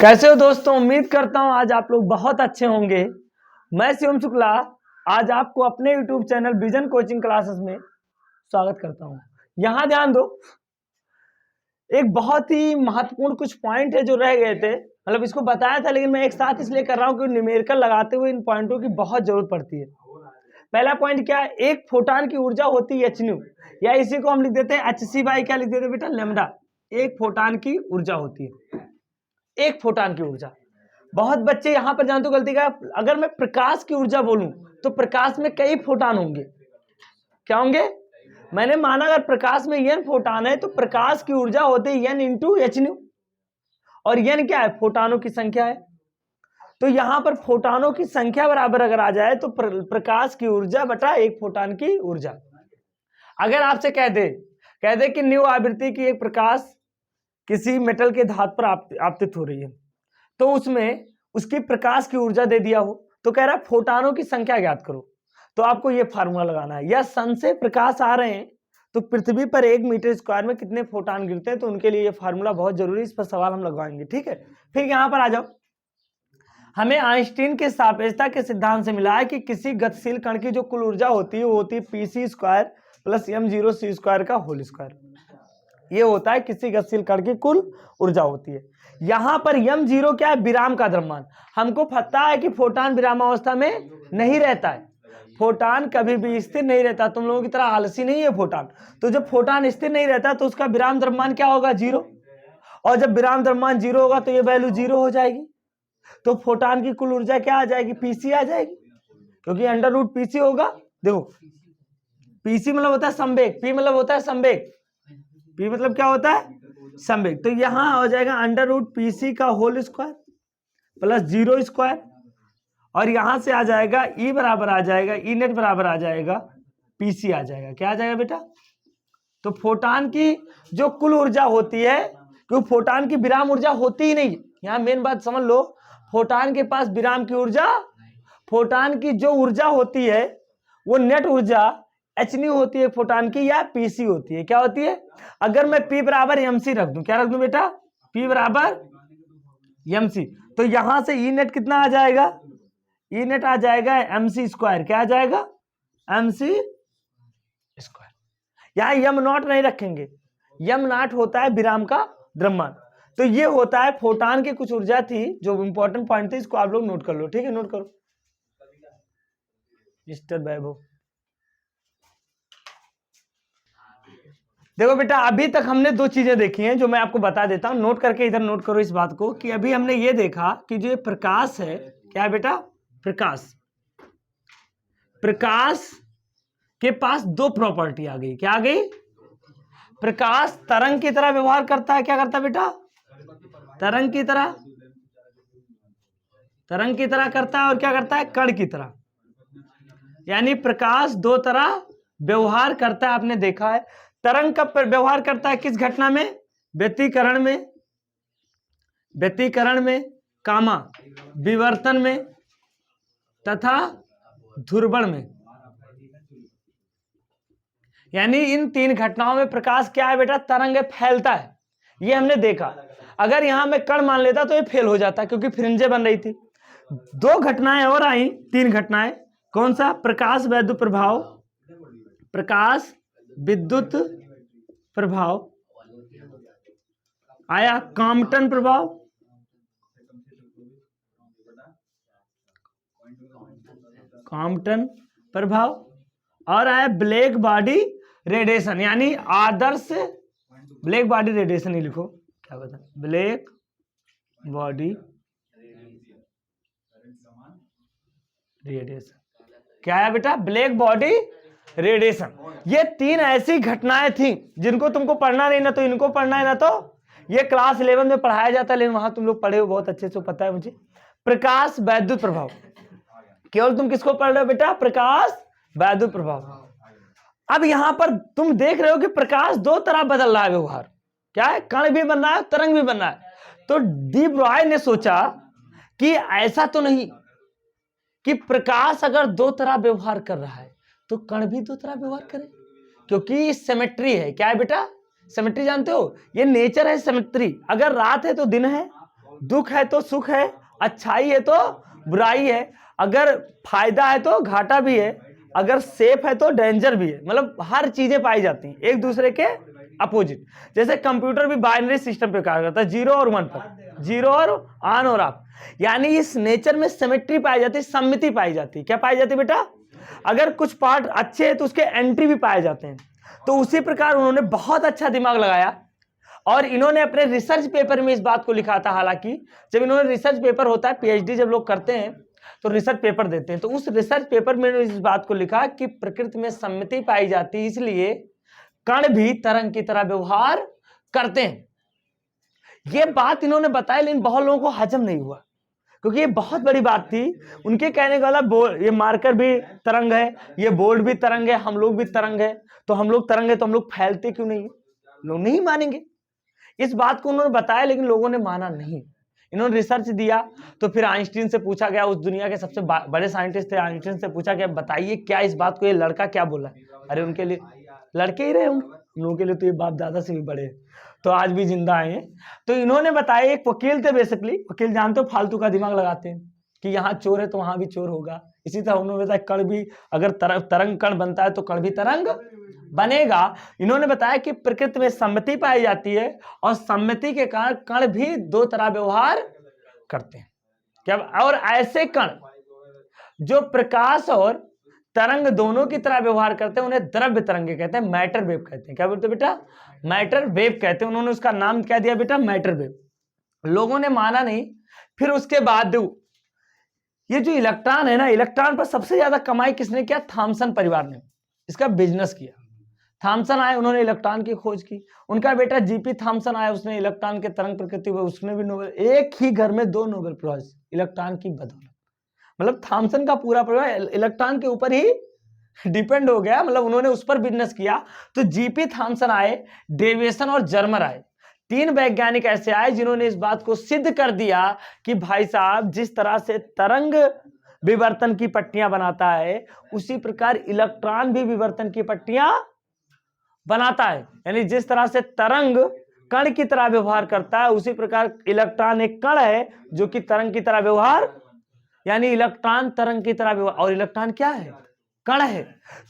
कैसे हो दोस्तों। उम्मीद करता हूं आज आप लोग बहुत अच्छे होंगे। मैं शिवम शुक्ला आज आपको अपने YouTube channel vision coaching classes में स्वागत करता हूं। यहां ध्यान दो, एक बहुत ही महत्वपूर्ण कुछ पॉइंट है जो रह गए थे, मतलब इसको बताया था लेकिन मैं एक साथ इसलिए कर रहा हूं कि न्यूमेरिकल लगाते हुए इन पॉइंटों की बहुत जरूरत पड़ती है। पहला पॉइंट क्या है, एक फोटान की ऊर्जा होती है hν, या इसी को हम लिख देते हैं hc बाई क्या लिख देते हैं बेटा, लैम्डा। एक फोटान की ऊर्जा होती है, एक फोटान की ऊर्जा। बहुत बच्चे यहां पर जानते हो गलती का, अगर मैं प्रकाश की ऊर्जा बोलूं तो प्रकाश में कई फोटान होंगे। क्या होंगे? मैंने माना अगर प्रकाश में n फोटान है तो प्रकाश की ऊर्जा होती है n इंटू hν, और n क्या है? फोटानों की संख्या है। तो यहां पर फोटानों की संख्या बराबर अगर आ जाए तो प्रकाश की ऊर्जा बटा एक फोटान की ऊर्जा। अगर आपसे कह दे कि न्यू आवृत्ति की एक प्रकाश किसी मेटल के धातु पर आपतित हो रही है, तो उसमें उसकी प्रकाश की ऊर्जा दे दिया हो, तो कह रहा है फोटानों की संख्या ज्ञात करो। तो आपको ये फार्मूला लगाना है, या सन से प्रकाश आ रहे हैं तो पृथ्वी पर 1 मीटर स्क्वायर में कितने फोटान गिरते हैं, तो उनके लिए ये फार्मूला बहुत जरूरी है। इस पर सवाल हम लगवाएंगे, ठीक है। फिर यहां पर आ जाओ, हमें आइंस्टीन के सापेक्षता के सिद्धांत से मिला है कि किसी गतिशील कण की जो कुल ऊर्जा होती है वो होती है pc square plus m0 c square का होल स्क्वायर। ये होता है किसी गतिशील कण की कुल ऊर्जा होती है। यहां पर m0 क्या है? विराम का द्रव्यमान। हमको पता है कि फोटान विरामावस्था में नहीं रहता है, फोटान कभी भी स्थिर नहीं रहता। तुम लोगों की तरह आलसी नहीं है फोटान। तो जब फोटान स्थिर नहीं रहता तो उसका विराम द्रव्यमान क्या होगा? 0। और जब विराम द्रव्यमान 0 होगा तो ये वैल्यू 0 हो जाएगी। तो फोटान की कुल ऊर्जा क्या आ जाएगी? पीसी आ जाएगी, क्योंकि अंडर रूट पीसी होगा। देखो, पीसी मतलब होता है संवेग, पी मतलब होता है संवेग, पी मतलब क्या होता है? संवेग। तो यहां हो जाएगा अंडर रूट पीसी का होल स्क्वायर प्लस 0 स्क्वायर, और यहां से आ जाएगा ई बराबर आ जाएगा, ई नेट बराबर आ जाएगा पीसी आ जाएगा। क्या आ जाएगा बेटा? तो फोटान की जो कुल ऊर्जा होती है, क्योंकि फोटान की विराम ऊर्जा होती ही नहीं, यहां मेन बात समझ लो, फोटान के पास विराम की ऊर्जा, फोटान की जो ऊर्जा होती है वो नेट ऊर्जा hν होती है फोटान की, या पीसी होती है। क्या होती है? अगर मैं p बराबर mc रख दूं, क्या रख दूं बेटा? p बराबर mc, तो यहां से ई नेट कितना आ जाएगा? ई नेट आ जाएगा mc स्क्वायर। क्या आ जाएगा? mc square. यहां यम नॉट नहीं रखेंगे, यम नॉट होता है विराम का द्रव्यमान। तो ये होता है फोटान की कुछ ऊर्जा थी, जो इंपॉर्टेंट पॉइंट थी, इसको आप लोग नोट कर लो, ठीक है। नोट करो मिस्टर वैभव। देखो बेटा, अभी तक हमने दो चीजें देखी हैं जो मैं आपको बता देता हूं, नोट करके इधर नोट करो इस बात को, कि अभी हमने ये देखा कि जो प्रकाश है, क्या है बेटा? प्रकाश। प्रकाश के पास दो प्रॉपर्टी आ गई। क्या आ गई? प्रकाश तरंग की तरह व्यवहार करता है। क्या करता है बेटा? तरंग की तरह, तरंग की तरह करता है। और क्या करता है? कण की तरह। यानी प्रकाश दो तरह व्यवहार करता है, आपने देखा है। तरंग कब व्यवहार करता है? किस घटना में? व्यतिकरण में, व्यतिकरण में, कामा विवर्तन में, तथा ध्रुवण में। यानी इन तीन घटनाओं में प्रकाश क्या है बेटा? तरंग है, फैलता है। ये हमने देखा। अगर यहां मैं कण मान लेता तो ये फेल हो जाता, क्योंकि फ्रिंजें बन रही थी। दो घटनाएं और आई, तीन घटनाएं। कौन सा? प्रकाश वैद्युत प्रभाव, प्रकाश विद्युत प्रभाव आया, कॉम्पटन प्रभाव, कॉम्पटन प्रभाव, और आया ब्लैक बॉडी रेडिएशन। यानी आदर्श ब्लैक बॉडी रेडिएशन ही लिखो, क्या बता, ब्लैक बॉडी रेडिएशन। क्या है बेटा? Black body radiation. ये तीन ऐसी घटनाएं थी जिनको तुमको पढ़ना नहीं, ना तो इनको पढ़ना है, ना तो ये क्लास 11 में पढ़ाया जाता है, लेकिन वहां तुम लोग पढ़े हो बहुत अच्छे से, पता है मुझे। प्रकाश वैद्युत प्रभाव, केवल तुम किसको पढ़ रहे हो बेटा? प्रकाश वैद्युत प्रभाव। अब यहां पर तुम देख रहे हो कि प्रकाश दो तरह बदल रहा है व्यवहार। क्या है? कण भी बन रहा है, तरंग भी बन रहा है। तो डी ब्रॉय ने सोचा कि ऐसा तो नहीं कि प्रकाश अगर दो तरह व्यवहार कर रहा है तो कण भी दो तरह व्यवहार करे, क्योंकि सिमेट्री है। क्या है बेटा? सिमेट्री जानते हो? ये नेचर है सिमेट्री। अगर रात है तो दिन है, दुख है तो सुख है, अच्छाई है तो बुराई है, अगर फायदा है तो घाटा भी है, अगर सेफ है तो डेंजर भी है। मतलब हर चीजें पाई जाती हैं एक दूसरे के अपोजिट। जैसे कंप्यूटर भी बाइनरी सिस्टम पे कार्य करता है, 0 और 1 पर, 0 और ऑन और ऑफ। यानी इस नेचर में सिमेट्री पाई जाती है, सममिति पाई जाती है। क्या पाई जाती है बेटा? अगर कुछ पार्ट अच्छे हैं तो उसके एंट्री भी पाए जाते हैं। तो उसी प्रकार उन्होंने बहुत अच्छा दिमाग लगाया और इन्होंने अपने रिसर्च पेपर में इस बात को लिखा था। हालांकि जब इन्होंने रिसर्च पेपर होता है, पीएचडी जब लोग करते हैं तो रिसर्च पेपर देते हैं, तो उस रिसर्च पेपर में इस बात को लिखा कि प्रकृति में सममिति पाई जाती है, इसलिए कण भी तरंग की तरह व्यवहार करते हैं। यह बात इन्होंने बताया, लेकिन बहुत लोगों को हजम नहीं हुआ, क्योंकि ये बहुत बड़ी बात थी। उनके कहने का मतलब ये मार्कर भी तरंग है, ये बोर्ड भी तरंग है, हम लोग भी तरंग है, तो हम लोग तरंग है तो हम लोग फैलते क्यों नहीं? लोग नहीं मानेंगे। इस बात को उन्होंने बताया, लेकिन लोगों ने माना नहीं। इन्होंने रिसर्च दिया, तो फिर आइंस्टीन से पूछा गया, उस दुनिया के सबसे बड़े साइंटिस्ट थे, आइंस्टीन से पूछा गया बताइए क्या इस बात को ये लड़का क्या बोला? अरे उनके लिए लड़के ही रहे होंगे, उन लोगों के लिए तो ये बाप दादा से भी बड़े हैं, तो आज भी जिंदा हैं। तो इन्होंने बताया, एक वकील थे बेसिकली, वकील जानते हो फालतू का दिमाग लगाते हैं कि यहाँ चोर है तो वहां भी चोर होगा। इसी तरह उन्होंने बताया कण भी अगर तरंग कण बनता है तो कण भी तरंग बनेगा। इन्होंने बताया कि प्रकृति में सम्मति पाई जाती है और सम्मति के कारण कण भी दो तरह व्यवहार करते हैं। क्या? और ऐसे कण जो प्रकाश और तरंग दोनों की तरह व्यवहार करते हैं उन्हें द्रव्य तरंगे कहते हैं, मैटर वेव कहते हैं। क्या बोलते बेटा? मैटर वेव कहते हैं। उन्होंने उसका नाम क्या दिया बेटा? Matter wave. लोगों ने माना नहीं। फिर उसके बाद ये जो इलेक्ट्रॉन है ना, इलेक्ट्रॉन पर सबसे ज्यादा कमाई किसने किया? थॉमसन परिवार ने इसका बिजनेस किया। थॉमसन आए, उन्होंने इलेक्ट्रॉन की खोज की। उनका बेटा जीपी थॉमसन आया, उसने इलेक्ट्रॉन के तरंग प्रकृति हुए, उसने भी नोबेल, एक ही घर में 2 नोबेल प्राइज इलेक्ट्रॉन की बदौलत। मतलब थॉमसन का पूरा परिवार इलेक्ट्रॉन के ऊपर ही डिपेंड हो गया, मतलब उन्होंने उस पर बिजनेस किया। तो जीपी थॉमसन आए, डेविसन और जर्मर आए, 3 वैज्ञानिक ऐसे आए जिन्होंने इस बात को सिद्ध कर दिया कि भाई साहब जिस तरह से तरंग विवर्तन की पट्टियां बनाता है, उसी प्रकार इलेक्ट्रॉन भी विवर्तन की पट्टियां बनाता है। यानी जिस तरह से तरंग कण की तरह व्यवहार करता है, उसी प्रकार इलेक्ट्रॉन एक कण है जो कि तरंग की तरह व्यवहार, यानी इलेक्ट्रॉन तरंग की तरह व्यवहार, और इलेक्ट्रॉन क्या है? कण है।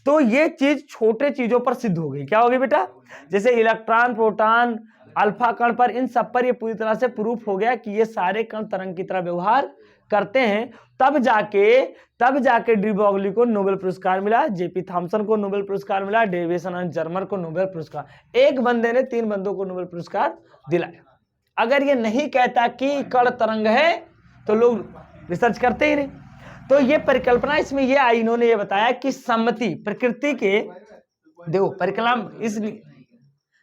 तो ये चीज छोटे चीजों पर सिद्ध हो गई। क्या होगी बेटा? जैसे इलेक्ट्रॉन, प्रोटॉन, अल्फा कण पर, इन सब पर ये पूरी तरह से प्रूफ हो गया कि ये सारे कण तरंग की तरह व्यवहार करते हैं। तब जाके डी ब्रॉगली को नोबेल पुरस्कार मिला, जेपी थॉमसन को नोबेल पुरस्कार मिला, डेविसन और जर्मर को नोबेल पुरस्कार। एक बंदे ने 3 बंदों को नोबेल पुरस्कार दिलाया। अगर ये नहीं कहता कि कण तरंग है तो लोग रिसर्च करते ही नहीं। तो ये परिकल्पना इसमें ये आई, इन्होंने ये बताया कि सम्मति प्रकृति के, देखो परिकल्पना इस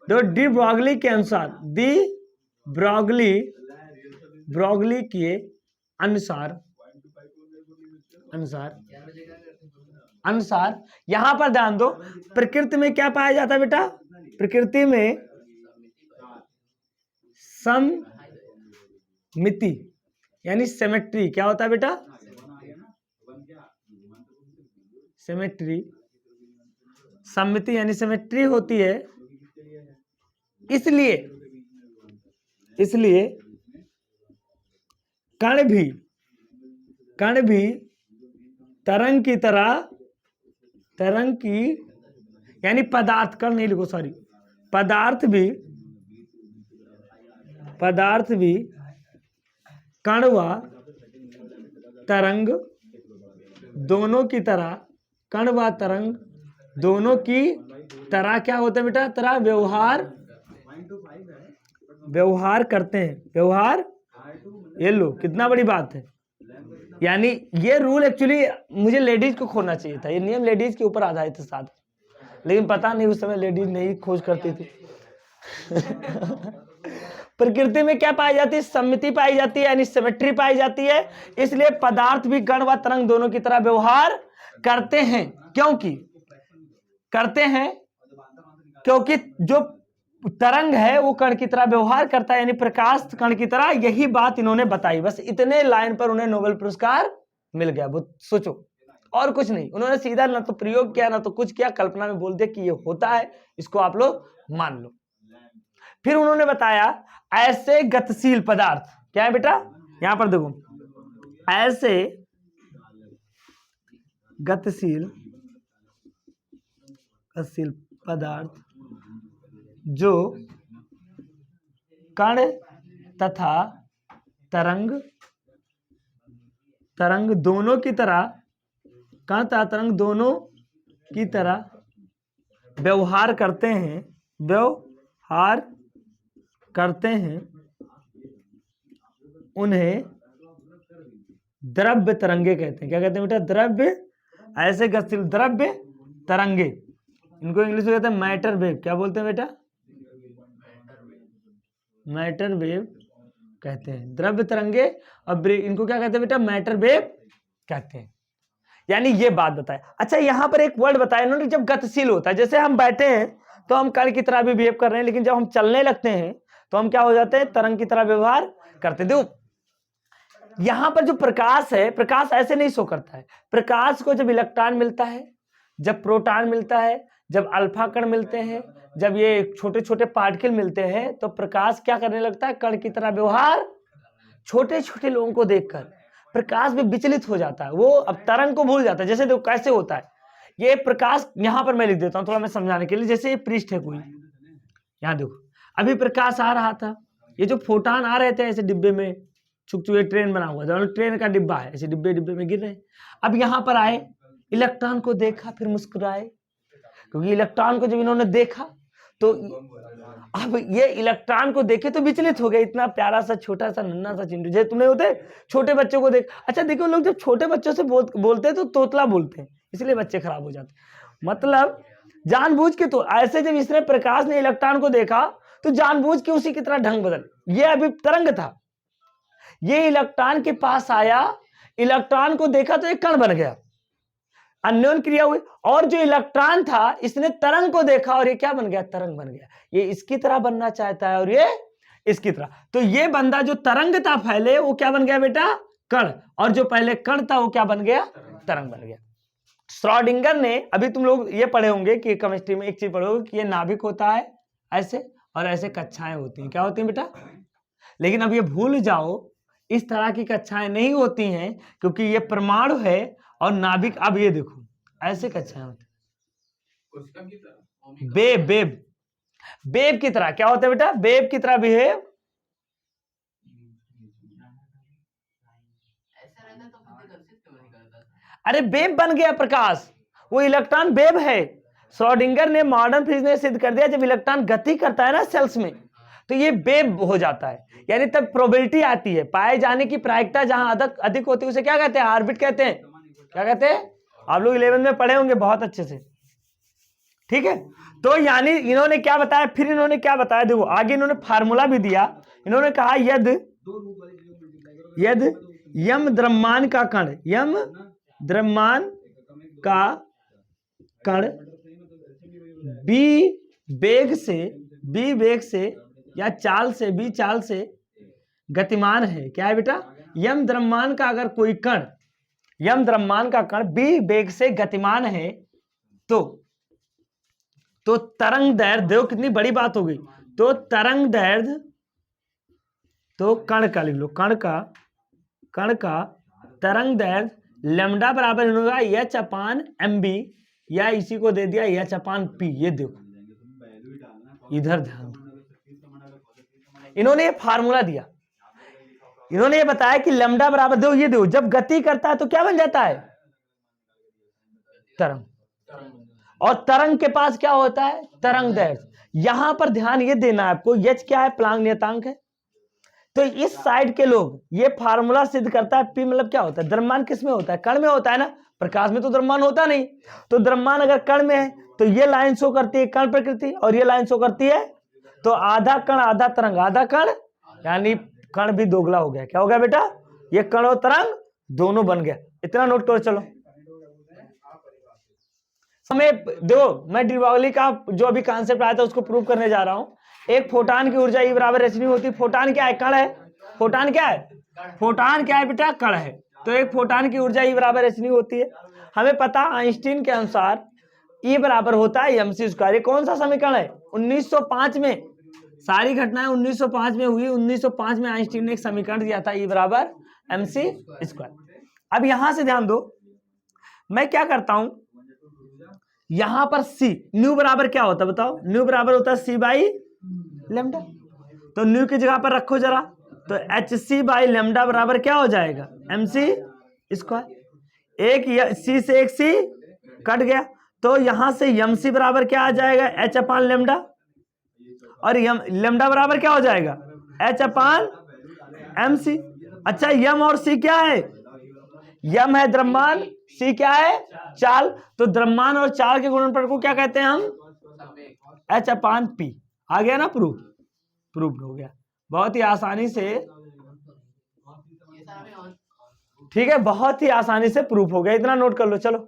डी ब्रॉगली के अनुसार, डी ब्रॉगली के अनुसार यहां पर ध्यान दो, प्रकृति में क्या पाया जाता है बेटा? प्रकृति में सममिति यानी सिमेट्री। क्या होता है बेटा? सिमेट्री, सम्मिति यानी सिमेट्री होती है। इसलिए कण भी तरंग की यानी पदार्थ, कण नहीं लिखो सॉरी, पदार्थ भी कण व तरंग दोनों की तरह, कण व तरंग दोनों की तरह क्या होता है बेटा? तरह व्यवहार करते हैं। व्यवहार, ये लो कितना बड़ी बात है। यानी ये रूल एक्चुअली मुझे लेडीज को खोलना चाहिए था, ये नियम लेडीज के ऊपर आधारित था साथ, लेकिन पता नहीं उस समय लेडीज नहीं खोज करती थी। प्रकृति में क्या पाई जाती है? सम्मिति पाई जाती है, यानी सिमेट्री पाई जाती है। इसलिए पदार्थ भी कण व तरंग दोनों की तरह व्यवहार करते हैं। क्योंकि जो तरंग है वो कण की तरह व्यवहार करता है, यानी प्रकाश कण की तरह। यही बात इन्होंने बताई, बस इतने लाइन पर उन्हें नोबेल पुरस्कार मिल गया। वो सोचो, और कुछ नहीं। उन्होंने सीधा ना तो प्रयोग किया ना तो कुछ किया, कल्पना में बोल दिया कि ये होता है, इसको आप लोग मान लो। फिर उन्होंने बताया ऐसे गतिशील पदार्थ, क्या है बेटा, यहां पर देखो, ऐसे गतिशील पदार्थ जो कण तथा तरंग दोनों की तरह, कण तथा तरंग दोनों की तरह व्यवहार करते हैं, उन्हें द्रव्य तरंगे कहते हैं। क्या कहते हैं बेटा, द्रव्य, ऐसे गतिशील द्रव्य तरंगे, इनको इंग्लिश में कहते हैं मैटर वेव। क्या बोलते हैं बेटा, मैटर वेव कहते हैं, द्रव्य तरंगे। और इनको क्या कहते हैं बेटा, मैटर वेव कहते हैं। यानी ये बात बताए। अच्छा, यहां पर एक वर्ड बताया इन्होंने, जब गतिशील होता है, जैसे हम बैठे हैं तो हम कण की तरह भी बिहेव कर रहे हैं, लेकिन जब हम चलने लगते हैं तो हम क्या हो जाते हैं, तरंग की तरह व्यवहार करते हैं। देखो यहां पर जो प्रकाश है, प्रकाश ऐसे नहीं शो करता है। प्रकाश को जब इलेक्ट्रॉन मिलता है, जब प्रोटॉन मिलता है, जब अल्फा कण मिलते हैं, जब ये छोटे छोटे पार्टिकल मिलते हैं, तो प्रकाश क्या करने लगता है, कण की तरह व्यवहार। छोटे छोटे लोगों को देखकर प्रकाश भी विचलित हो जाता है, वो अब तरंग को भूल जाता है। जैसे देखो कैसे होता है ये प्रकाश, यहां पर मैं लिख देता हूं थोड़ा मैं समझाने के लिए। जैसे ये पृष्ठ है कोई, यहां देखो अभी प्रकाश आ रहा था, ये जो फोटान आ रहे थे ऐसे डिब्बे में, चुक ट्रेन बना हुआ था, ट्रेन का डिब्बा है, ऐसे डिब्बे डिब्बे में गिर रहे हैं। अब यहां पर आए, इलेक्ट्रॉन को देखा, फिर मुस्कुराए, क्योंकि इलेक्ट्रॉन को जब इन्होंने देखा तो अब ये इलेक्ट्रॉन को देखे तो विचलित हो गए। इतना प्यारा सा छोटा सा नन्हा सा चिंटू, जैसे तुमने होते छोटे बच्चों को देख, अच्छा देखो लोग जब छोटे बच्चों से बोलते हैं तो तोतला बोलते हैं, इसलिए बच्चे खराब हो जाते हैं। मतलब जानबूझ के, तो ऐसे जब इसने प्रकाश ने इलेक्ट्रॉन को देखा तो जानबूझ के उसी की तरह ढंग बदल। ये अभी तरंग था, ये इलेक्ट्रॉन के पास आया, इलेक्ट्रॉन को देखा तो एक कण बन गया, अन्योन क्रिया हुई। और जो इलेक्ट्रॉन था इसने तरंग को देखा और ये क्या बन गया, तरंग बन गया। ये इसकी तरह बनना चाहता है और ये इसकी तरह। तो ये बंदा जो तरंग था पहले, वो क्या बन गया बेटा, कण, और जो पहले कण था वो क्या बन गया, तरंग बन गया। श्रोडिंगर ने, अभी तुम लोग ये पढ़े होंगे कि केमिस्ट्री में एक चीज पढ़ोगे कि ये नाभिक होता है ऐसे, और ऐसे कक्षाएं होती हैं। क्या होती हैं बेटा, लेकिन अब ये भूल जाओ, इस तरह की कक्षाएं नहीं होती हैं, क्योंकि ये परमाणु है और नाभिक। अब ये देखो ऐसे कक्षाएं होती हैं, बेब की तरह। क्या होता है बेटा, बेब की तरह बिहेव। अरे बेब बन गया प्रकाश, वो इलेक्ट्रॉन बेब है। श्रोडिंगर ने, मॉडर्न फिजिक्स ने सिद्ध कर दिया, जब इलेक्ट्रॉन गति करता है ना सेल्स में, तो ये बेब हो जाता है। यानी तब प्रोबेबिलिटी आती है, पाए जाने की प्रायिकता जहां अधिक होती है उसे क्या कहते हैं, ऑर्बिट कहते हैं। क्या कहते हैं, आप लोग 11 में पढ़े होंगे बहुत अच्छे से, ठीक है। तो यानी इन्होंने क्या बताया, फिर इन्होंने क्या बताया, देखो आगे इन्होंने फार्मूला भी दिया। इन्होंने कहा यद यम द्रव्यमान का कण, यम द्रव्यमान का कण बी वेग से या चाल से गतिमान है। क्या है बेटा, यम द्रव्यमान का अगर कोई कण, यम द्रव्यमान का कण बी वेग से गतिमान है तो तरंग दैर्घ्य, देखो कितनी बड़ी बात हो गई, तो तरंग दैर्घ्य, तो कण का लिख लो, कण का तरंग दैर्घ्य लैम्डा बराबर होगा h/mb, या इसी को दे दिया h/p। ये देखो इधर ध्यान दो, इन्होंने ये फार्मूला दिया, इन्होंने ये बताया कि लैम्डा बराबर, दो ये देखो जब गति करता है तो क्या बन जाता है, तरंग। और तरंग के पास क्या होता है, तरंग दैर्घ्य। यहां पर ध्यान ये देना है आपको, h क्या है, प्लांक नियतांक है। तो इस साइड के लोग ये फार्मूला सिद्ध करता है, p मतलब क्या होता है, द्रव्यमान किस में होता है, कण में होता है ना, प्रकाश में तो द्रव्यमान होता नहीं। तो द्रव्यमान अगर कण में है तो ये लाइन शो करती है कण प्रकृति, और ये लाइन शो करती है, तो आधा कण आधा तरंग, आधा कण, यानी कण भी दोगला हो गया। क्या हो गया बेटा, ये कण और तरंग दोनों बन गया। इतना नोट करो। चलो समय देखो, मैं डिब्रागली का जो अभी कॉन्सेप्ट आया था उसको प्रूव करने जा रहा हूं। एक फोटान की ऊर्जा E बराबर h न्यू होती है। फोटान क्या है, कण है। फोटान क्या है, फोटान क्या है बेटा, कण है। तो एक फोटान की ऊर्जा E बराबर h न्यू होती है। हमें पता आइंस्टीन के अनुसार E बराबर होता है mc²। ये कौन सा समीकरण है, 1905 में सारी घटनाएं 1905 में हुई। 1905 में आइंस्टीन ने एक समीकरण दिया था, E बराबर mc स्क्वायर। अब यहां से ध्यान दो, मैं क्या करता हूं, यहां पर c न्यू बराबर क्या होता है बताओ, न्यू बराबर होता है c बाई लेमडा। तो न्यू की जगह पर रखो जरा, तो hc बाई लेमडा बराबर क्या हो जाएगा, mc स्क्वायर। एक c से एक c कट गया, तो यहां से mc बराबर क्या आ जाएगा, h अपान लेमडा, और लेमडा बराबर क्या हो जाएगा, h अपान mc। अच्छा m और c क्या है, m है द्रव्यमान, c क्या है चाल। तो द्रव्यमान और चाल के गुणनफल को क्या कहते हैं हम, h अपान p। आ गया ना, प्रूफ हो गया बहुत ही आसानी से। ठीक है, बहुत ही आसानी से प्रूफ हो गया, इतना नोट कर लो। चलो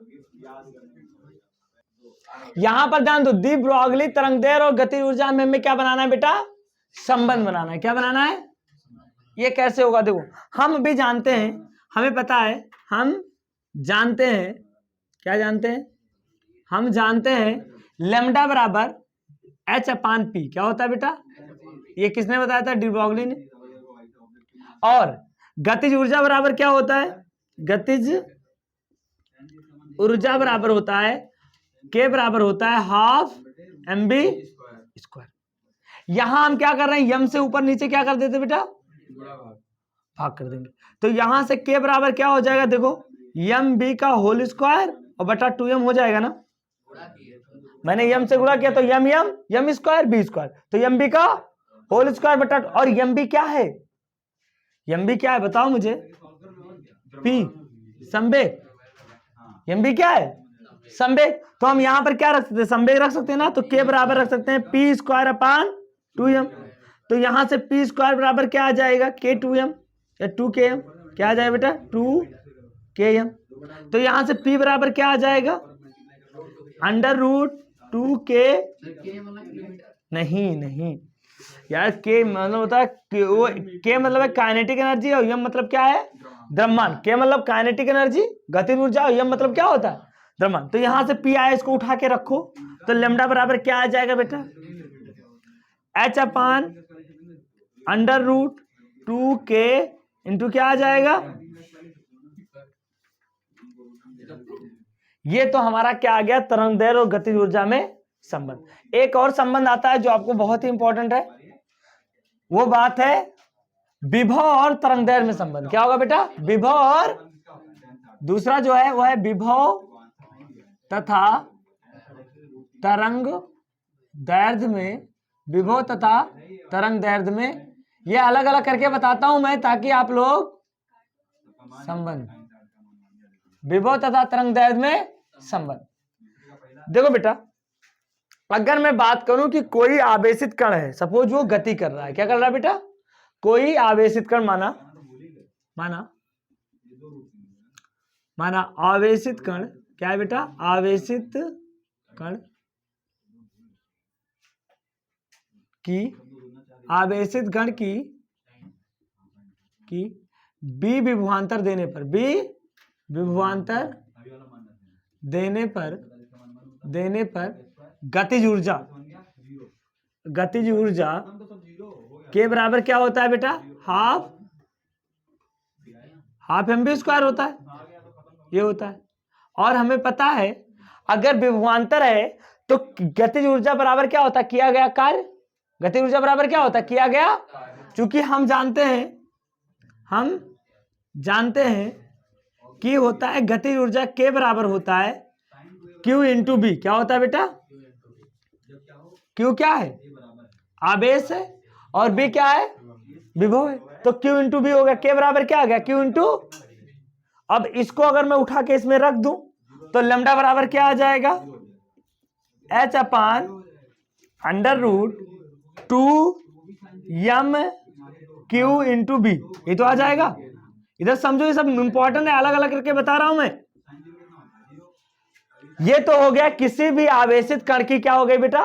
यहां पर ध्यान दो, दी ब्रोगली तरंग दैर्ध्य और गति ऊर्जा में हमें क्या बनाना है बेटा, संबंध बनाना है। क्या बनाना है, ये कैसे होगा, देखो हम भी जानते हैं, हमें पता है, हम जानते हैं, क्या जानते हैं, हम जानते हैं लेमडा बराबर h अपान पी क्या होता है बेटा, ये किसने बताया था, डी ब्रोगली ने। और गतिज ऊर्जा बराबर क्या होता है, गतिज ऊर्जा बराबर होता है के बराबर होता है हाफ mb स्क्वायर। यहां हम क्या कर रहे हैं, यम से ऊपर नीचे क्या कर देते बेटा, भाग कर देंगे। तो यहां से के बराबर क्या हो जाएगा, देखो यम बी का होल स्क्वायर और बटा 2m हो जाएगा ना। मैंने यम से गुणा किया तो यम स्क्वायर बी स्क्वायर, तो यम बी का होल स्क्वायर बटा, और यम बी क्या है, यम बी क्या है बताओ मुझे, पी संवेग, यम बी क्या है संवेग। तो हम यहां पर क्या रख सकते हैं, संवेग रख सकते हैं ना, तो के बराबर रख सकते हैं पी स्क्वायर अपान 2m। तो यहां से पी स्क्वायर बराबर क्या आ जाएगा, के 2m या 2km, क्या आ जाएगा बेटा 2km। तो यहां से p बराबर क्या आ जाएगा, अंडर रूट 2k, नहीं यार, के मतलब होता है के मतलब है काइनेटिक एनर्जी, और यम मतलब क्या है द्रव्यमान। के मतलब काइनेटिक एनर्जी गतिज ऊर्जा, और यम मतलब क्या होता है द्रव्यमान। तो यहां से पी आया, इसको उठा के रखो, तो लेमडा बराबर क्या आ जाएगा बेटा, h upon under root 2k into क्या आ जाएगा, ये तो हमारा क्या आ गया, तरंग दैर्ध्य और गतिज ऊर्जा में संबंध। एक और संबंध आता है जो आपको बहुत ही इंपॉर्टेंट है, वो बात है विभव और तरंग दैर्ध्य में संबंध। क्या होगा बेटा, विभव, और दूसरा जो है वो है विभव तथा तरंग दैर्ध्य में, विभव तथा तरंग दैर्ध्य में। ये अलग अलग करके बताता हूं मैं, ताकि आप लोग संबंध, विभव तथा तरंग दैर्ध्य में संबंध। देखो बेटा, अगर मैं बात करूं कि कोई आवेशित कण है, सपोज वो गति कर रहा है, क्या कर रहा है बेटा, कोई आवेशित कण, माना आवेशित कण, क्या है बेटा, आवेशित कण की, आवेशित कण की बी विभवांतर देने पर, बी विभवांतर देने पर गतिज ऊर्जा के बराबर क्या होता है बेटा, हाफ एम बी स्क्वायर होता है, ये होता है। और हमें पता है अगर विभवांतर है तो गतिज ऊर्जा बराबर क्या होता है, किया गया कार्य, गतिज ऊर्जा बराबर क्या होता है, किया गया। चूंकि हम जानते हैं कि होता है गतिज ऊर्जा के बराबर होता है Q इंटू बी। क्या होता है बेटा, Q क्या है, आवेश है, और B क्या है, विभव है। तो Q इंटू बी हो गया, के बराबर क्या आ गया, Q इंटू। अब इसको अगर मैं उठा के इसमें रख दूं तो लैम्डा बराबर क्या आ जाएगा, h upon under root 2m Q into b, ये तो आ जाएगा। इधर समझो, ये सब इंपॉर्टेंट है, अलग अलग करके बता रहा हूं मैं। ये तो हो गया किसी भी आवेशित कण की क्या हो गई बेटा,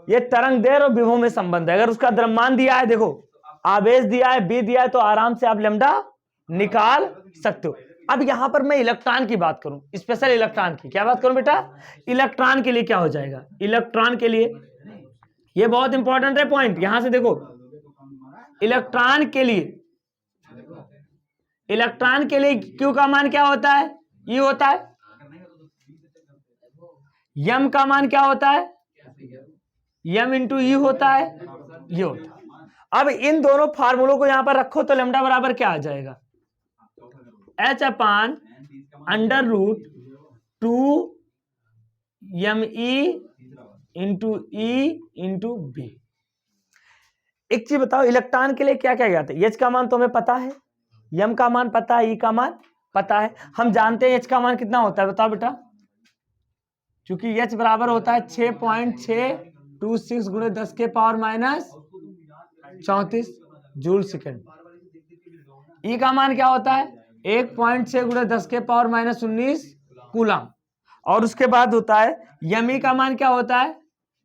ये तरंग दैर्ध्य और विभव में संबंध है। अगर उसका द्रव्यमान दिया है, देखो आवेश दिया है, बी दिया है, तो आराम से आप लैम्डा निकाल सकते हो। अब यहां पर मैं इलेक्ट्रॉन की बात करूं, स्पेशल इलेक्ट्रॉन की क्या बात करूं बेटा, इलेक्ट्रॉन के लिए क्या हो जाएगा, इलेक्ट्रॉन के लिए ये बहुत इंपॉर्टेंट है पॉइंट, यहां से देखो। इलेक्ट्रॉन के लिए क्यू का मान क्या होता है, ये होता है। यम का मान क्या होता है, यम इंटू ई होता है, ये होता है। अब इन दोनों फार्मूलों को यहां पर रखो तो लैम्डा बराबर क्या आ जाएगा, h upon under root 2 m e into b. एक चीज बताओ, इलेक्ट्रॉन के लिए क्या क्या ज्ञात है, एच का मान तो हमें पता है, यम का मान पता है, ई का मान पता है। हम जानते हैं एच का मान कितना होता है, बताओ बेटा। क्योंकि एच बराबर होता है 6.626 गुणे 10 के पावर माइनस 34 जूल सेकेंड। ई का मान क्या होता है 1.6 गुणे 10 के पावर माइनस 19 कूलम। और उसके बाद होता है यमी का मान क्या होता है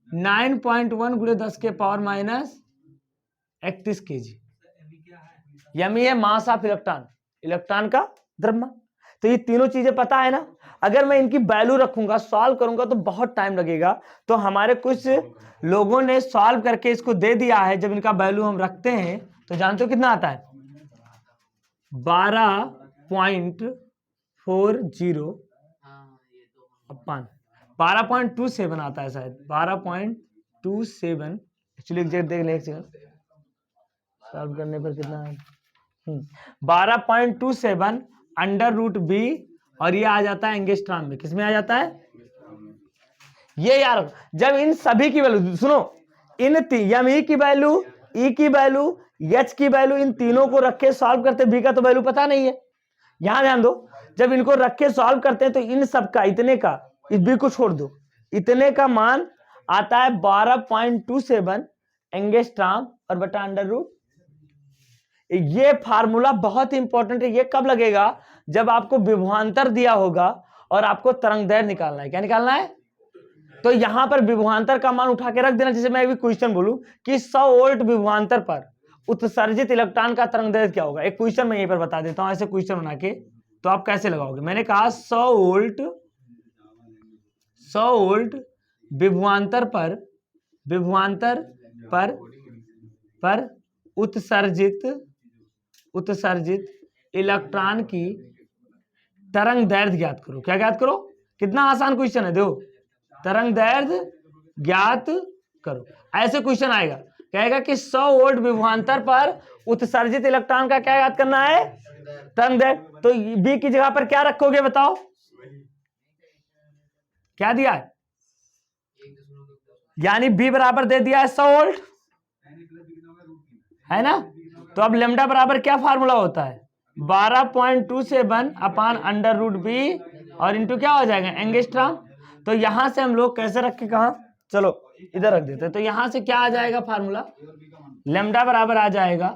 9.1 गुणे 10 के पावर माइनस 31 केजी। यमी है मास ऑफ इलेक्ट्रॉन, इलेक्ट्रॉन का द्रव्यमान। तो ये तीनों चीजें पता है ना। अगर मैं इनकी वैल्यू रखूंगा, सॉल्व करूंगा तो बहुत टाइम लगेगा। तो हमारे कुछ लोगों ने सॉल्व करके इसको दे दिया है। जब इनका वैल्यू हम रखते हैं तो जानते हो कितना आता है 12.40 अपन 12.27 आता है शायद, 12.27। एक्चुअली एग्जैक्ट देख ले, सॉल्व करने पर कितना है 12.27 अंडर रूट बी, और ये आ जाता है एंगस्ट्रॉम में। किसमें आ जाता है ये यार। जब इन सभी की वैल्यू सुनो, इन यम ई की वैल्यू, ई की वैल्यू, एच की वैल्यू, इन तीनों को रख के सॉल्व करते, बी का तो वैल्यू पता नहीं है। यहां ध्यान दो, जब इनको रख के सॉल्व करते हैं तो इन सब का, इतने का, इस बी को छोड़ दो, इतने का मान आता है 12.27 एंगस्ट्रॉम और बटा अंडर रूट। ये फार्मूला बहुत इंपॉर्टेंट है। ये कब लगेगा, जब आपको विभवांतर दिया होगा और आपको तरंगदैर्घ्य निकालना है। क्या निकालना है, तो यहां पर विभवांतर का मान उठा के रख देना। जैसे मैं अभी क्वेश्चन बोलूं कि 100 वोल्ट विभवांतर पर उत्सर्जित इलेक्ट्रॉन का तरंगदैर्घ्य क्या होगा, एक क्वेश्चन मैं यहीं पर बता देता हूं ऐसे क्वेश्चन बना के, तो आप कैसे लगाओगे। मैंने कहा 100 वोल्ट विभवांतर पर उत्सर्जित इलेक्ट्रॉन की तरंगदैर्घ्य ज्ञात करो। क्या ज्ञात करो, कितना आसान क्वेश्चन है, देखो तरंगदैर्घ्य ज्ञात करो। ऐसे क्वेश्चन आएगा, कहेगा कि 100 वोल्ट विभवांतर पर उत्सर्जित इलेक्ट्रॉन का क्या ज्ञात करना है, तरंगदैर्घ्य। तो बी की जगह पर क्या रखोगे बताओ, क्या दिया है, यानी बी बराबर दे दिया है 100 वोल्ट, है ना। तो अब लेमडा बराबर क्या फार्मूला होता है 12.27 अपान अंडर रूट बी और इंटू क्या हो जाएगा एंगस्ट्रॉम। तो यहां से हम लोग कैसे रख के, कहा, चलो इधर रख देते हैं। तो यहां से क्या आ जाएगा फार्मूला, लेमडा बराबर आ जाएगा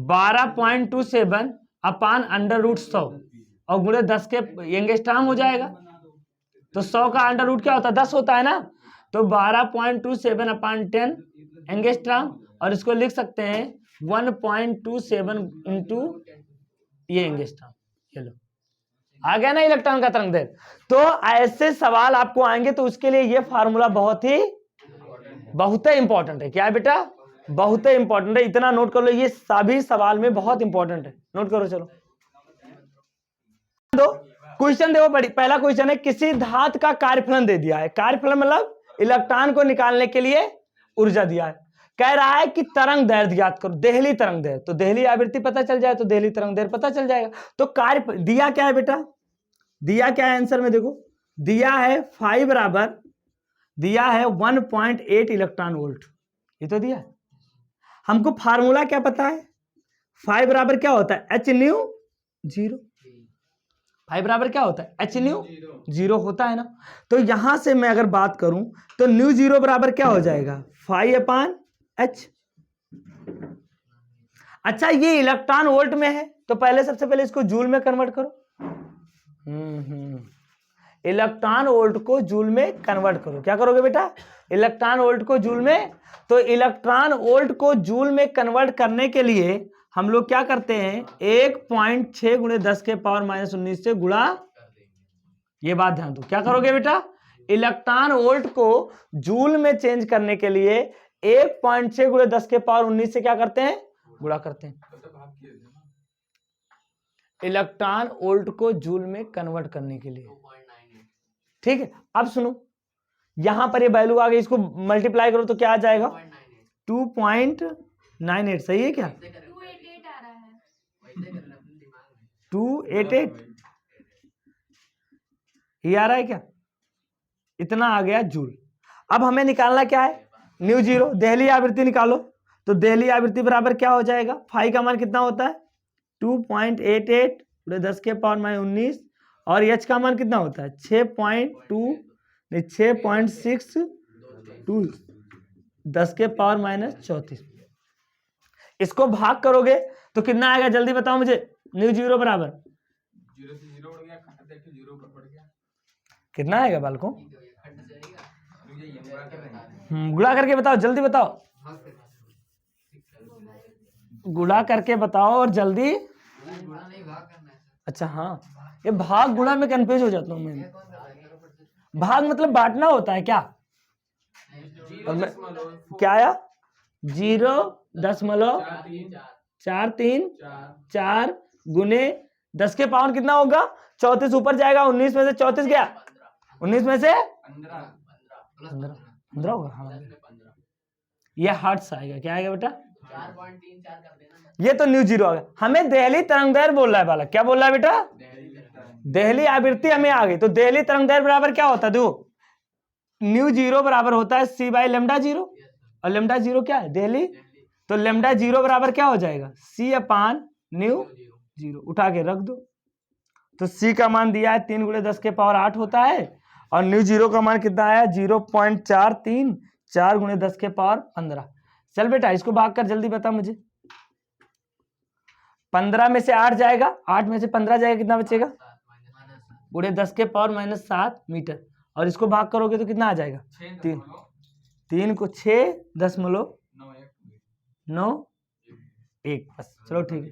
12.27 अपान अंडर रूट 100 और गुणे 10 के एंगस्ट्रॉम हो जाएगा। तो 100 का अंडर रूट क्या होता है 10 होता है ना। तो 12.27 अपान 10 एंगस्ट्रॉम, और इसको लिख सकते हैं 1.27 इंटू ये एंगस्ट्रॉम। चलो आ गया ना इलेक्ट्रॉन का तरंगदैर्घ्य। तो ऐसे सवाल आपको आएंगे तो उसके लिए ये फार्मूला बहुत ही इंपॉर्टेंट है। क्या है बेटा, बहुत ही इंपॉर्टेंट है। इतना नोट कर लो, ये सभी सवाल में बहुत इंपॉर्टेंट है, नोट करो। चलो दो क्वेश्चन देखो, बड़ी पहला क्वेश्चन है, किसी धातु का कार्यफलन दे दिया है। कार्यफलन मतलब इलेक्ट्रॉन को निकालने के लिए ऊर्जा दिया है। कह रहा है कि तरंगदैर्घ्य ज्ञात करो, देहली तरंगदैर्घ्य। तो देहली आवृत्ति पता चल जाए तो देहली तरंगदैर्घ्य पता चल जाएगा। तो कार्य दिया क्या है बेटा, दिया क्या है आंसर में देखो, दिया है फाई बराबर, दिया है 1.8 इलेक्ट्रॉन वोल्ट, ये तो दिया है। हमको फार्मूला क्या पता है, फाई बराबर क्या होता है एच न्यू 0। फाई बराबर क्या होता है एच न्यू 0 होता है ना। तो यहां से मैं अगर बात करूं तो न्यू 0 बराबर क्या हो जाएगा फाई अपान एच। अच्छा ये इलेक्ट्रॉन वोल्ट में है तो पहले सबसे पहले इसको जूल में कन्वर्ट करो। इलेक्ट्रॉन वोल्ट को जूल में कन्वर्ट करो। क्या करोगे बेटा, इलेक्ट्रॉन वोल्ट को जूल में। तो इलेक्ट्रॉन वोल्ट को जूल में कन्वर्ट करने के लिए हम लोग क्या करते हैं 1.6 गुणे 10 के पावर माइनस 19 से गुणा। ये बात ध्यान दो, क्या करोगे बेटा, इलेक्ट्रॉन वोल्ट को जूल में चेंज करने के लिए 1.6 गुणे 10 के पावर 19 से क्या करते हैं, गुणा करते हैं। इलेक्ट्रॉन वोल्ट को जूल में कन्वर्ट करने के लिए, ठीक है। अब सुनो, यहां पर ये वैल्यू आ गई, इसको मल्टीप्लाई करो तो क्या आ जाएगा, 2.98। सही है क्या, 288 आ रहा है। 288 ये आ रहा है क्या, इतना आ गया जूल। अब हमें निकालना क्या है, न्यू जीरो, दहली आवृत्ति निकालो। तो दहली आवृत्ति बराबर क्या हो जाएगा, फाई का मान कितना होता है 2.88 गुणे 10 के पावर माइनस 19, और एच का मान कितना होता है 6.62 10 के पावर माइनस 34। इसको भाग करोगे तो कितना आएगा, जल्दी बताओ मुझे। न्यू जीरो बराबर 0 से 0 उड़ गया, घटा देख के 0 ऊपर पड़ गया, कितना आएगा बालकों, गुणा करके बताओ, जल्दी बताओ, गुणा करके बताओ और जल्दी। अच्छा हाँ, ये भाग गुणा में कंफ्यूज हो जाता हूँ मैं। भाग मतलब बांटना होता है क्या, क्या आया 0.43 गुने 10 के पावर कितना होगा 34, ऊपर जाएगा 19 में से 34 गया, 19 में से 15 होगा, हाँ ये हर्ट्ज आएगा, क्या आएगा बेटा 4.34 कर देना। ये तो न्यू जीरो आ गया। हमें दहली तरंगदैर्घ्य बोल रहा है बालक, क्या बोल रहा है बेटा, दहली आवृत्ति हमें आ गई। तो दहली तरंगदैर्घ्य बराबर क्या होता है, देखो न्यू जीरो बराबर होता है सी बाई लेमडा जीरो, और लेमडा जीरो क्या है दहली, तो लेमडा जीरो बराबर क्या हो जाएगा सी अपान न्यू जीरो, उठा के रख दो। तो सी का मान दिया है 3 गुणे 10 के पावर 8 होता है, और न्यू जीरो का मान कितना आया 0.43 4 गुणे 10 के पावर 15। चल बेटा इसको भाग कर जल्दी बता मुझे, 15 में से 8 जाएगा, 8 में से 15 जाएगा, कितना बचेगा गुणे 10 के पावर माइनस 7 मीटर, और इसको भाग करोगे तो कितना आ जाएगा 3 को 6.91 बस, चलो ठीक है।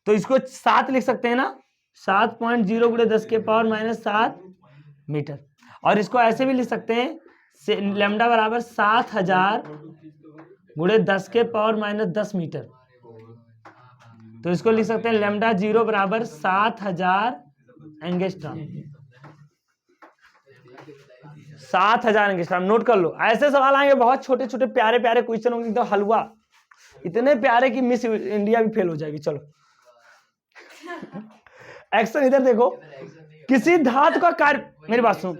तो इसको 7 लिख सकते हैं ना, 7.0 गुणे 10 के पावर माइनस 7 मीटर, और इसको ऐसे भी लिख सकते हैं लैम्डा बराबर 7000 गुणे 10 के पावर माइनस 10 मीटर। तो इसको लिख सकते हैं लैम्डा जीरो बराबर 7000 एंगस्ट्रॉम, 7000 एंगस्ट्रॉम। नोट कर लो, ऐसे सवाल आएंगे बहुत छोटे छोटे प्यारे प्यारे क्वेश्चन होंगे, तो हलवा इतने प्यारे कि मिस इंडिया भी फेल हो जाएगी। चलो एक्शन इधर देखो, किसी धातु का कार्य, मेरी बात सुनो,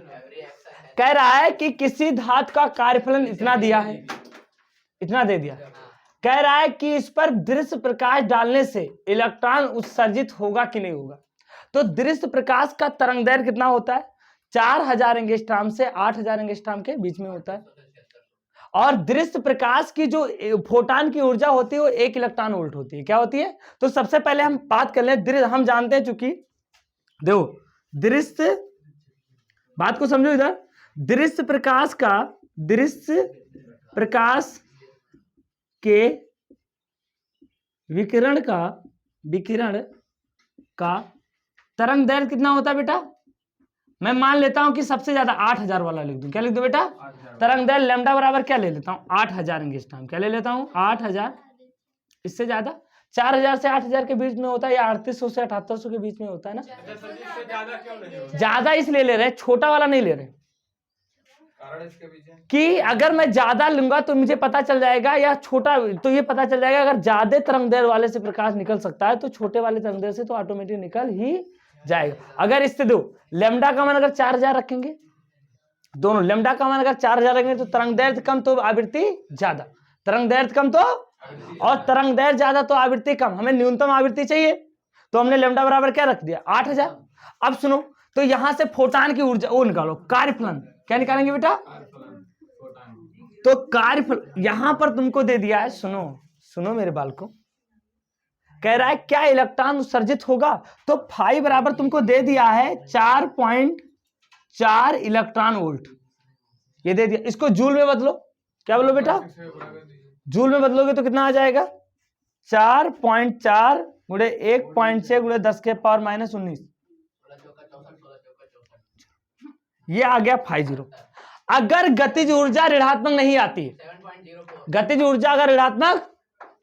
कह रहा है कि किसी धातु का कार्यफलन इतना दिया है, इतना दे दिया, कह रहा है कि इस पर दृश्य प्रकाश डालने से इलेक्ट्रॉन उत्सर्जित होगा कि नहीं होगा। तो दृश्य प्रकाश का तरंगदैर्घ्य कितना होता है 4000 एंगस्ट्रॉम से 8000 एंगस्ट्रॉम के बीच में होता है, और दृश्य प्रकाश की जो फोटॉन की ऊर्जा होती है वो 1 इलेक्ट्रॉन वोल्ट होती है। क्या होती है, तो सबसे पहले हम बात कर लें दृश्य, हम जानते हैं चूंकि देखो दृश्य, बात को समझो इधर, दृश्य प्रकाश के विकिरण का तरंगदैर्घ्य कितना होता है बेटा, मैं मान लेता हूं कि सबसे ज्यादा 8000 वाला लिख दूं, क्या लिख दूं बेटा, तरंगदैर्घ्य लैम्डा बराबर क्या ले लेता हूं 8000 एंगस्ट्रॉम, क्या ले लेता हूं 8000, इससे ज्यादा 4000 से 8000 के बीच में होता है, या 3800 से 7800 के बीच में होता है ना, ज्यादा इसलिए ले रहे हैं, छोटा वाला नहीं ले रहे, कि अगर मैं ज्यादा लूंगा तो मुझे पता चल जाएगा, या छोटा तो ये पता चल जाएगा अगर ज्यादा तरंगदैर्घ्य वाले से प्रकाश निकल सकता है तो छोटे वाले तरंगदैर्घ्य से तो ऑटोमेटिक निकल ही जाएगा। अगर इससे दो लैम्डा का मान अगर 4000 रखेंगे, दोनों लैम्डा का मान अगर 4000 रखेंगे तो तरंगदैर्घ्य कम तो आवृत्ति ज्यादा, तरंगदैर्घ्य कम तो, और तरंगदैर्घ्य ज्यादा तो आवृत्ति कम, हमें न्यूनतम आवृत्ति चाहिए, तो हमने लैम्डा बराबर क्या रख दिया 8000। अब सुनो, तो यहां से फोटॉन की ऊर्जा वो निकालो, कार्यफलन, क्या निकालेंगे बेटा, तो कार्यफल यहां पर तुमको दे दिया है, सुनो मेरे बाल को, कह रहा है क्या इलेक्ट्रॉन उत्सर्जित होगा, तो फाई बराबर तुमको दे दिया है 4.4 इलेक्ट्रॉन वोल्ट, ये दे दिया। इसको जूल में बदलो, क्या बोलो बेटा, जूल में बदलोगे तो कितना आ जाएगा 4.4 गुणे 1.6 गुणे 10 के पावर माइनस 19, ये आ गया 50। अगर गतिज ऊर्जा ऋणात्मक नहीं आती है, 7.04 गतिज ऊर्जा अगर ऋणात्मक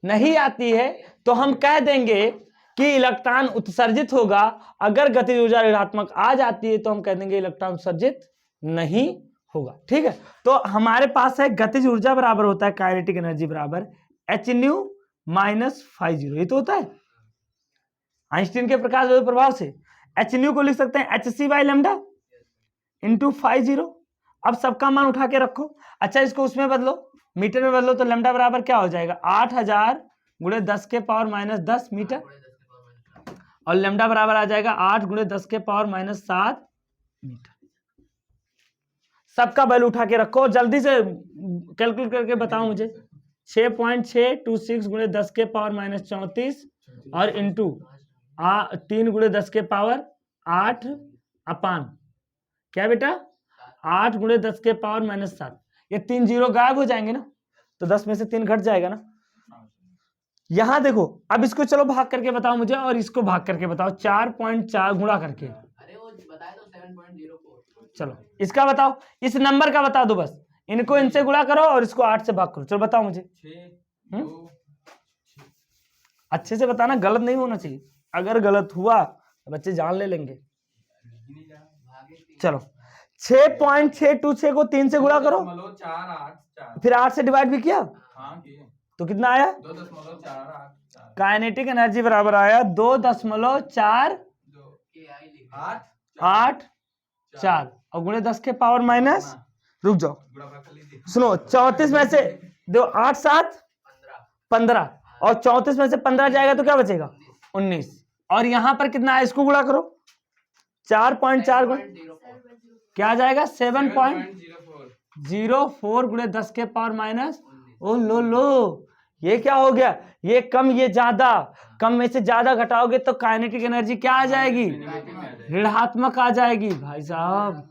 नहीं आती है तो हम कह देंगे कि इलेक्ट्रॉन उत्सर्जित होगा। अगर गतिज ऊर्जा ऋणात्मक आ जाती है तो हम कह देंगे इलेक्ट्रॉन उत्सर्जित नहीं होगा। ठीक है, तो हमारे पास है गतिज ऊर्जा बराबर होता है काइनेटिक एनर्जी बराबर H new minus five zero. ये तो होता है आइंस्टीन के प्रकाश विरोधी प्रभाव से। एच न्यू को लिख सकते हैं h c by lambda into five zero. अब सबका मान उठा के रखो। अच्छा, इसको उसमें बदलो, मीटर में बदलो, तो लेमडा बराबर क्या हो जाएगा 8000 गुणे 10 के पावर माइनस 10 मीटर, और लेमडा बराबर आ जाएगा 8 गुणे 10 के पावर माइनस 7 मीटर। सबका वैल्यू उठा के रखो, जल्दी से कैलकुलेट करके बताओ मुझे। 6.626 गुणे 10 के पावर माइनस 34 और इंटू 3 गुणे 10 के पावर 8 अपान क्या बेटा 8 गुणे 10 के पावर माइनस 7। ये 3 जीरो गायब हो जाएंगे ना, तो 10 में से 3 घट जाएगा ना। यहां देखो, अब इसको चलो भाग करके बताओ मुझे, और इसको भाग करके बताओ 4.4 गुणा करके। अरे वो बताया तो 7.04। चलो इसका बताओ, इस नंबर का बता दो बस, इनको इनसे गुणा करो और इसको 8 से भाग करो। चलो बताओ मुझे, 6 2 अच्छे से बताना, गलत नहीं होना चाहिए। अगर गलत हुआ तो बच्चे जान ले लेंगे। चलो 6.626 को 3 से गुणा करो, 2.484 फिर 8 से डिवाइड भी किया हाँ किए तो कितना आया 2.484 काइनेटिक एनर्जी बराबर आया 2.484 8 और गुणे 10 के पावर माइनस, रुक जाओ गुणा कर लीजिए सुनो, 34 में से दो 8 7 15 और 34 में से 15 जाएगा तो क्या बचेगा 19, और यहां पर कितना है इसको गुणा करो 4.4 गुणे क्या आ जाएगा 7.04 गुणे 10 के पावर माइनस। ओ लो ये क्या हो गया, ये कम ये ज्यादा, कम में से ज्यादा घटाओगे तो काइनेटिक एनर्जी क्या आ जाएगी ऋणात्मक आ जाएगी। भाई साहब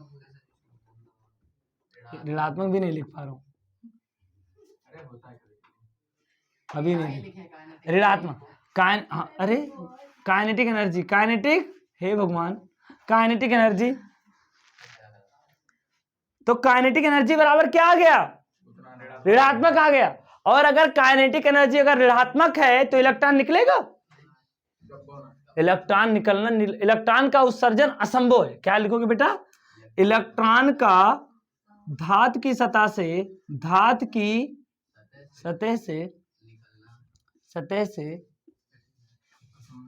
ऋणात्मक भी नहीं लिख पा रहा हूं, अरे होता है अभी नहीं ऋणात्मक अरे काइनेटिक एनर्जी, काइनेटिक हे भगवान काइनेटिक एनर्जी, तो काइनेटिक एनर्जी बराबर क्या आ गया ऋणात्मक आ गया। और अगर काइनेटिक एनर्जी अगर ऋणात्मक है तो इलेक्ट्रॉन निकलेगा, इलेक्ट्रॉन निकलना, इलेक्ट्रॉन का उत्सर्जन असंभव है। क्या लिखोगे बेटा, इलेक्ट्रॉन का धातु की सतह से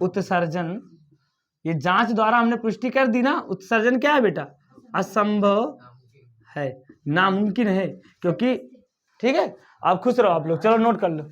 उत्सर्जन, ये जांच द्वारा हमने पुष्टि कर दी ना, उत्सर्जन क्या है बेटा असंभव है, नामुमकिन है, क्योंकि ठीक है। आप खुश रहो आप लोग, चलो नोट कर लो।